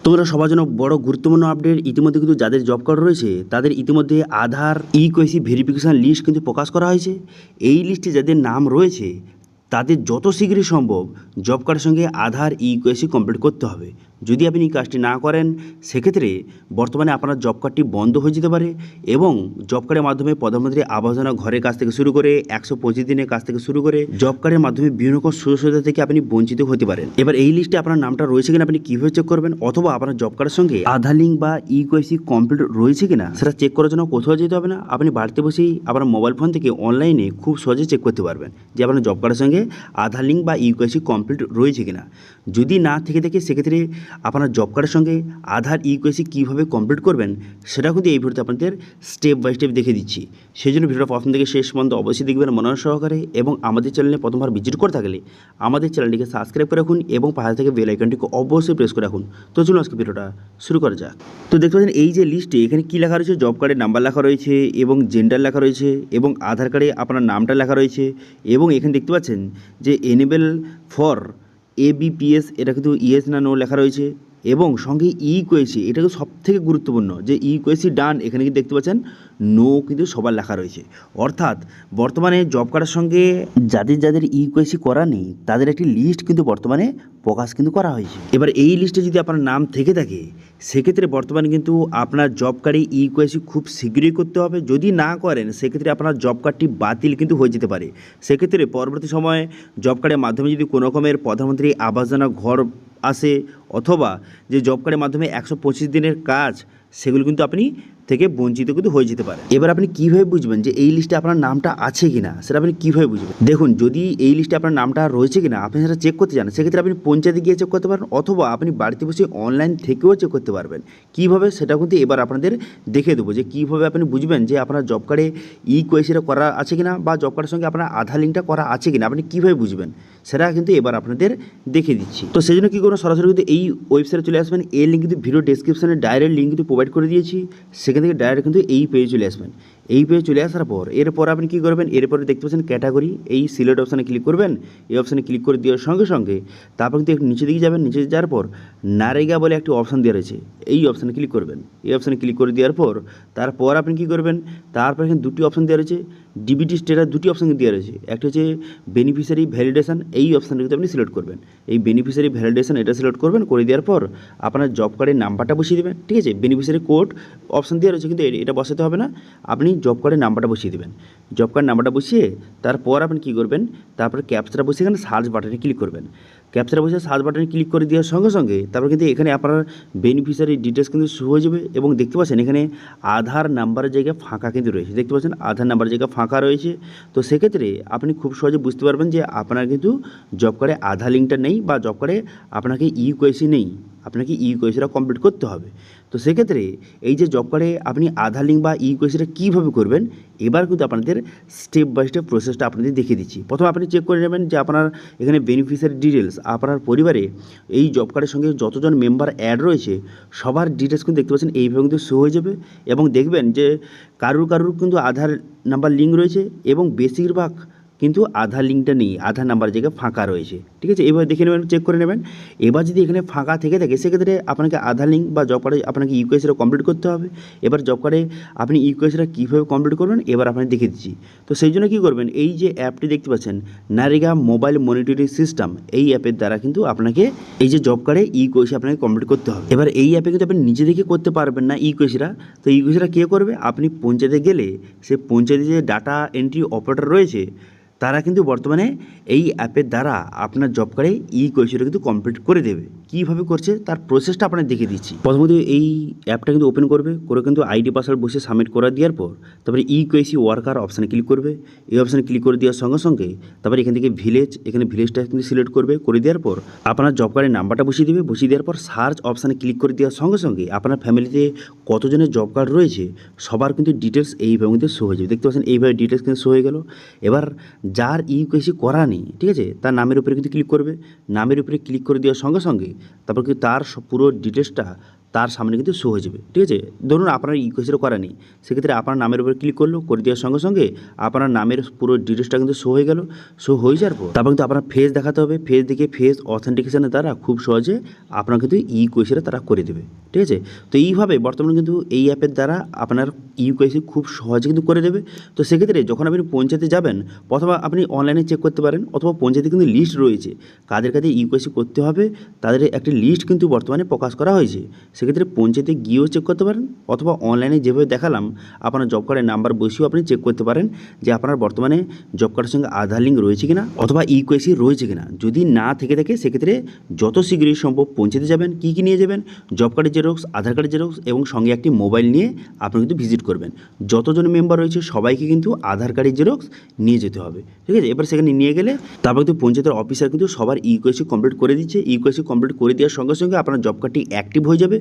তোমরা সবার জন্য বড় গুরুত্বপূর্ণ আপডেট। ইতিমধ্যে কিন্তু যাদের জব কার্ড রয়েছে তাদের ইতিমধ্যে আধার ইকেওয়াইসি ভেরিফিকেশান লিস্ট কিন্তু প্রকাশ করা হয়েছে। এই লিস্টে যাদের নাম রয়েছে তাদের যত শীঘ্রই সম্ভব জব কার্ডের সঙ্গে আধার ইকেওয়াইসি কমপ্লিট করতে হবে। যদি আপনি এই কাজটি না করেন সেক্ষেত্রে বর্তমানে আপনার জব কার্ডটি বন্ধ হয়ে যেতে পারে এবং জব কার্ডের মাধ্যমে প্রধানমন্ত্রী আবাস যোজনা ঘরের কাজ থেকে শুরু করে 125 দিনের কাজ থেকে শুরু করে জব কার্ডের মাধ্যমে বিভিন্ন রকম সুযোগ সুবিধা থেকে আপনি বঞ্চিত হতে পারেন। এবার এই লিস্টে আপনার নামটা রয়েছে কিনা আপনি কীভাবে চেক করবেন, অথবা আপনার জব কার্ডের সঙ্গে আধার লিঙ্ক বা ইকেওয়াইসি কমপ্লিট রয়েছে কিনা সেটা চেক করার জন্য কোথাও যেতে হবে না। আপনি বাড়িতে বসেই আপনার মোবাইল ফোন থেকে অনলাইনে খুব সহজে চেক করতে পারবেন যে আপনার জব কার্ডের সঙ্গে আধার লিঙ্ক বা ইকেওয়াইসি কমপ্লিট রয়েছে কিনা। যদি না থেকে থাকে সেক্ষেত্রে আপনার জব কার্ডের সঙ্গে আধার ইকেওয়াইসি কীভাবে কমপ্লিট করবেন সেটা কিন্তু এই ভিডিওতে আপনাদের স্টেপ বাই স্টেপ দেখে দিচ্ছি। সেই জন্য ভিডিওটা প্রথম থেকে শেষ পর্যন্ত অবশ্যই দেখবেন মনোযোগ সহকারে, এবং আমাদের চ্যানেলে প্রথমবার ভিজিট করে থাকলে আমাদের চ্যানেলটিকে সাবস্ক্রাইব করে রাখুন এবং পাশে থেকে বেল আইকনটিকে অবশ্যই প্রেস করে রাখুন। তো চলুন আজকে ভিডিওটা শুরু করা যাক। তো দেখতে পাচ্ছেন এই যে লিস্টে এখানে কী লেখা রয়েছে, জব কার্ডের নাম্বার লেখা রয়েছে এবং জেন্ডার লেখা রয়েছে এবং আধার কার্ডে আপনার নামটা লেখা রয়েছে, এবং এখানে দেখতে পাচ্ছেন যে এনেবেল ফর এবিপিএস এটা কিন্তু ইয়েস না নো লেখা রয়েছে, এবং সঙ্গে ইকেওয়াইসি এটা কিন্তু সবথেকে গুরুত্বপূর্ণ যে ইকেওয়াইসি ডান, এখানে কিন্তু দেখতে পাচ্ছেন নো কিন্তু সবার লেখা রয়েছে। অর্থাৎ বর্তমানে জব কার্ডের সঙ্গে যাদের যাদের ইকেওয়াইসি করা নেই তাদের একটি লিস্ট কিন্তু বর্তমানে প্রকাশ কিন্তু করা হয়েছে। এবার এই লিস্টে যদি আপনার নাম থেকে থাকে সেক্ষেত্রে বর্তমানে কিন্তু আপনার জব কার্ডে ইকেওয়াইসি খুব শীঘ্রই করতে হবে। যদি না করেন সেক্ষেত্রে আপনার জব কার্ডটি বাতিল কিন্তু হয়ে যেতে পারে। সেক্ষেত্রে পরবর্তী সময়ে জব কার্ডের মাধ্যমে যদি কোনো রকমের প্রধানমন্ত্রী আবাস যোজনা ঘর আসে, অথবা যে জব কার্ডের মাধ্যমে 125 দিনের কাজ, সেগুলো কিন্তু আপনি থেকে বঞ্চিত কিন্তু হয়ে যেতে পারে। এবার আপনি কীভাবে বুঝবেন যে এই লিস্টে আপনার নামটা আছে কি না সেটা আপনি কীভাবে বুঝবেন? দেখুন, যদি এই লিস্টে আপনার নামটা রয়েছে কি না আপনি সেটা চেক করতে চান সেক্ষেত্রে আপনি পঞ্চায়েতে গিয়ে চেক করতে পারেন, অথবা আপনি বাড়িতে বসে অনলাইন থেকেও চেক করতে পারবেন। কীভাবে সেটা কিন্তু এবার আপনাদের দেখে দেবো যে কীভাবে আপনি বুঝবেন যে আপনার জব কার্ডে ইকেওয়াইসিটা করা আছে কিনা বা জব কার্ডের সঙ্গে আপনার আধার লিঙ্কটা করা আছে কিনা আপনি কীভাবে বুঝবেন সেটা কিন্তু এবার আপনাদের দেখে দিচ্ছি। তো সেই জন্য কী করুন, সরাসরি কিন্তু এই ওয়েবসাইটে চলে আসবেন। এই লিঙ্ক কিন্তু ভিডিও ডেসক্রিপশনে ডাইরেক্ট লিঙ্ক কিন্তু প্রোভাইড করে দিয়েছি, সেখান থেকে ডাইরেক্ট কিন্তু এই পেজে চলে আসবেন। এই পেজে চলে আসার পর এরপর আপনি কী করবেন, এরপরে দেখতে পাচ্ছেন ক্যাটাগরি, এই সিলেক্ট অপশানে ক্লিক করবেন। এই অপশানে ক্লিক করে দেওয়ার সঙ্গে সঙ্গে তারপর কিন্তু একটু নিচে দিকে যাবেন। নিচে যাওয়ার পর নারেগা বলে একটি অপশান দেওয়া রয়েছে, এই অপশানে ক্লিক করবেন। এই অপশানে ক্লিক করে দেওয়ার পর তারপর আপনি কী করবেন, তারপর এখানে দুটি অপশান দেওয়া রয়েছে, ডিবিটি স্টেটাস দুটি অপশান দেওয়া রয়েছে। একটা হচ্ছে বেনিফিশিয়ারি ভ্যালিডেশন, এই অপশানটা কিন্তু আপনি সিলেক্ট করবেন। এই বেনিফিশিয়ারি ভ্যালিডেশন এটা সিলেক্ট করবেন, করে দেওয়ার পর আপনার জব কার্ডের নাম্বারটা বসিয়ে দেবেন। ঠিক আছে, বেনিফিশিয়ারি কোড অপশান দেওয়া রয়েছে কিন্তু এটা বসাতে হবে না, আপনি জব কার্ডের নাম্বারটা বসিয়ে দেবেন। জব কার্ড নাম্বারটা বসিয়ে তারপর আপনি কী করবেন, তারপর ক্যাপচাটা বসিয়ে এখানে সার্চ বাটনে ক্লিক করবেন। ক্যাপচাটা বসে সার্চ বাটনে ক্লিক করে দেওয়ার সঙ্গে সঙ্গে তারপর কিন্তু এখানে আপনার বেনিফিশিয়ারি ডিটেলস কিন্তু শো হয়ে যাবে, এবং দেখতে পাচ্ছেন এখানে আধার নাম্বারের জায়গায় ফাঁকা কিন্তু রয়েছে। দেখতে পাচ্ছেন আধার নাম্বারের জায়গায় ফাঁকা রয়েছে। তো সেক্ষেত্রে আপনি খুব সহজে বুঝতে পারবেন যে আপনার কিন্তু জব কার্ডে আধার লিঙ্কটা নেই বা জব কার্ডে আপনাকে ইকেওয়াইসি নেই, আপনাকে ইকেওয়াইসিটা কমপ্লিট করতে হবে। তো সেক্ষেত্রে এই যে জব কার্ডে আপনি আধার লিঙ্ক বা ইকেওয়াইসিটা কীভাবে করবেন এবার কিন্তু আপনাদের স্টেপ বাই স্টেপ প্রসেসটা আপনাদের দেখিয়ে দিচ্ছি। প্রথমে আপনি চেক করে নেবেন যে আপনার এখানে বেনিফিশিয়ারি ডিটেলস, আপনার পরিবারে এই জব কার্ডের সঙ্গে যতজন মেম্বার অ্যাড রয়েছে সবার ডিটেলস কিন্তু দেখতে পাচ্ছেন এইভাবে কিন্তু শো হয়ে যাবে, এবং দেখবেন যে কারুর কিন্তু আধার নাম্বার লিঙ্ক রয়েছে এবং বেশিরভাগ কিন্তু আধার লিঙ্কটা নেই, আধার নাম্বার জায়গায় ফাঁকা রয়েছে। ঠিক আছে, এবার দেখে নেবেন, চেক করে নেবেন। এবার যদি এখানে ফাঁকা থেকে থাকে সেক্ষেত্রে আপনাকে আধার লিঙ্ক বা জব কার্ডে আপনাকে ইকেওয়াইসিটা কমপ্লিট করতে হবে। এবার জব কার্ডে আপনি ইকেওয়াইসিটা কীভাবে কমপ্লিট করবেন এবার আপনাকে দেখিয়ে দিচ্ছি। তো সেই জন্য কী করবেন, এই যে অ্যাপটি দেখতে পাচ্ছেন নারেগা মোবাইল মনিটরিং সিস্টেম, এই অ্যাপের দ্বারা কিন্তু আপনাকে এই যে জব কার্ডে ইকেওয়াইসি আপনাকে কমপ্লিট করতে হবে। এবার এই অ্যাপে কিন্তু আপনি নিজে থেকে করতে পারবেন না ইকেওয়াইসিটা। তো ইকেওয়াইসিটা কে করবে, আপনি পঞ্চায়েতে গেলে সে পঞ্চায়েতে যে ডাটা এন্ট্রি অপারেটর রয়েছে তারা কিন্তু বর্তমানে এই অ্যাপের দ্বারা আপনার জব কার্ডে ইকেওয়াইসিটা কিন্তু কমপ্লিট করে দেবে। কীভাবে করছে তার প্রসেসটা আপনাদের দেখিয়ে দিচ্ছি। প্রথমত এই অ্যাপটা কিন্তু ওপেন করবে, করে কিন্তু আইডি পাসওয়ার্ড বসে সাবমিট করে দেওয়ার পর তারপরে ইকেওয়াইসি ওয়ার্কার অপশানে ক্লিক করবে। এই অপশানে ক্লিক করে দেওয়ার সঙ্গে সঙ্গে তারপরে এখান থেকে ভিলেজ, এখানে ভিলেজটা কিন্তু সিলেক্ট করবে। করে দেওয়ার পর আপনার জব কার্ডের নাম্বারটা বসিয়ে দেবে। বসিয়ে দেওয়ার পর সার্চ অপশানে ক্লিক করে দেওয়ার সঙ্গে সঙ্গে আপনার ফ্যামিলিতে কতজনের জব কার্ড রয়েছে সবার কিন্তু ডিটেলস এইভাবে কিন্তু শো হয়ে যাবে। দেখতে পাচ্ছেন এইভাবে ডিটেলস কিন্তু শো হয়ে গেল। এবার যার ইকেওয়াইসি করা নেই, ঠিক আছে, তার নামের উপরে কিন্তু ক্লিক করবে। নামের উপরে ক্লিক করে দেওয়ার সঙ্গে সঙ্গে তারপর কিন্তু তার পুরো ডিটেলসটা তার সামনে কিন্তু শো হয়ে যাবে। ঠিক আছে, ধরুন আপনার ইকোয়েসিটা করা নেই, সেক্ষেত্রে আপনার নামের উপর ক্লিক করলো, করে দেওয়ার সঙ্গে সঙ্গে আপনার নামের পুরো ডিটেলসটা কিন্তু শো হয়ে গেল। শো হয়ে যাওয়ার পর তারপর কিন্তু আপনার ফেস দেখাতে হবে, ফেস দেখে ফেস অথেন্টিকেশনের দ্বারা খুব সহজে আপনার কিন্তু ইকোয়েসিটা তারা করে দেবে। ঠিক আছে, তো এইভাবে বর্তমানে কিন্তু এই অ্যাপের দ্বারা আপনার ইউকেসি খুব সহজে কিন্তু করে দেবে। তো সেক্ষেত্রে যখন আপনি পঞ্চায়েতে যাবেন, অথবা আপনি অনলাইনে চেক করতে পারেন, অথবা পঞ্চায়েতে কিন্তু লিস্ট রয়েছে কাদের কাদের ইউকেসি করতে হবে, তাদের একটি লিস্ট কিন্তু বর্তমানে প্রকাশ করা হয়েছে। সেক্ষেত্রে পঞ্চায়েতে গিয়েও চেক করতে পারেন, অথবা অনলাইনে যেভাবে দেখালাম আপনার জব কার্ডের নাম্বার বসিয়েও আপনি চেক করতে পারেন যে আপনার বর্তমানে জব কার্ডের সঙ্গে আধার লিঙ্ক রয়েছে কিনা, অথবা ইউকেসি রয়েছে কিনা। যদি না থেকে থাকে সেক্ষেত্রে যত শীঘ্রই সম্ভব পঞ্চায়েতে যাবেন। কী কী নিয়ে যাবেন? জব কার্ডের জেরক্স, আধার কার্ডের জেরক্স এবং সঙ্গে একটি মোবাইল নিয়ে আপনি কিন্তু ভিজিট করবেন। যতজন মেম্বার রয়েছে সবাইকে কিন্তু আধার কার্ডের জেরক্স নিয়ে যেতে হবে। ঠিক আছে, এবার সেখানে নিয়ে গেলে তারপর কিন্তু পঞ্চায়েতের অফিসার কিন্তু সবার ইউকেসি কমপ্লিট করে দিচ্ছে। ইউকেসি কমপ্লিট করে দেওয়ার সঙ্গে সঙ্গে আপনার জব কার্ডটি অ্যাক্টিভ হয়ে যাবে।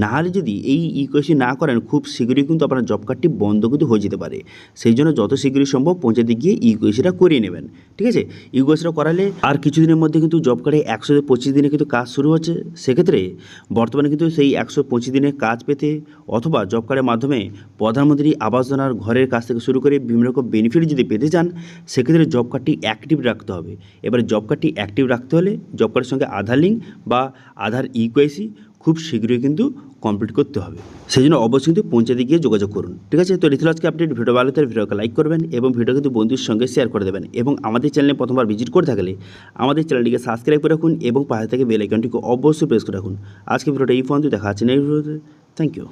না হলে যদি এই ইউকেসি না করেন, খুব শীঘ্রই কিন্তু আপনার জব কার্ডটি বন্ধ কিন্তু হয়ে যেতে পারে। সেই জন্য যত শীঘ্রই সম্ভব পঞ্চায়েতে গিয়ে ইউকেসিটা করিয়ে নেবেন। ঠিক আছে, ইউকেসিটা করালে আর কিছুদিনের মধ্যে কিন্তু জব কার্ডে 125 দিনে কিন্তু কাজ শুরু হচ্ছে। সেক্ষেত্রে বর্তমানে কিন্তু সেই 125 দিনের কাজ পেতে, অথবা জব কার্ডের মাধ্যমে প্রধানমন্ত্রী আবাস যোজনার ঘরের কাজ থেকে শুরু করে বিভিন্ন রকম বেনিফিট যদি পেতে চান, সেক্ষেত্রে জব কার্ডটি অ্যাক্টিভ রাখতে হবে। এবারে জব কার্ডটি অ্যাক্টিভ রাখতে হলে জব কার্ডের সঙ্গে আধার লিঙ্ক বা আধার ইউকেসি খুব শীঘ্রই কিন্তু কমপ্লিট করতে হবে। সেই জন্য অবশ্যই কিন্তু পঞ্চায়েতে গিয়ে যোগাযোগ করুন। ঠিক আছে, তো রিথিল আজকে আপডেট ভিডিও ভালো তাহলে ভিডিওকে লাইক করবেন এবং ভিডিও কিন্তু বন্ধুর সঙ্গে শেয়ার করে দেবেন, এবং আমাদের চ্যানেলে প্রথমবার ভিজিট করে থাকলে আমাদের চ্যানেলটিকে সাবস্ক্রাইব করে রাখুন এবং পাশে থেকে বেল আইকনটিকে অবশ্যই প্রেস করে রাখুন। আজকে ভিডিওটা এই পর্যন্ত, দেখা হচ্ছে নেক্সট ভিডিওতে। Thank you.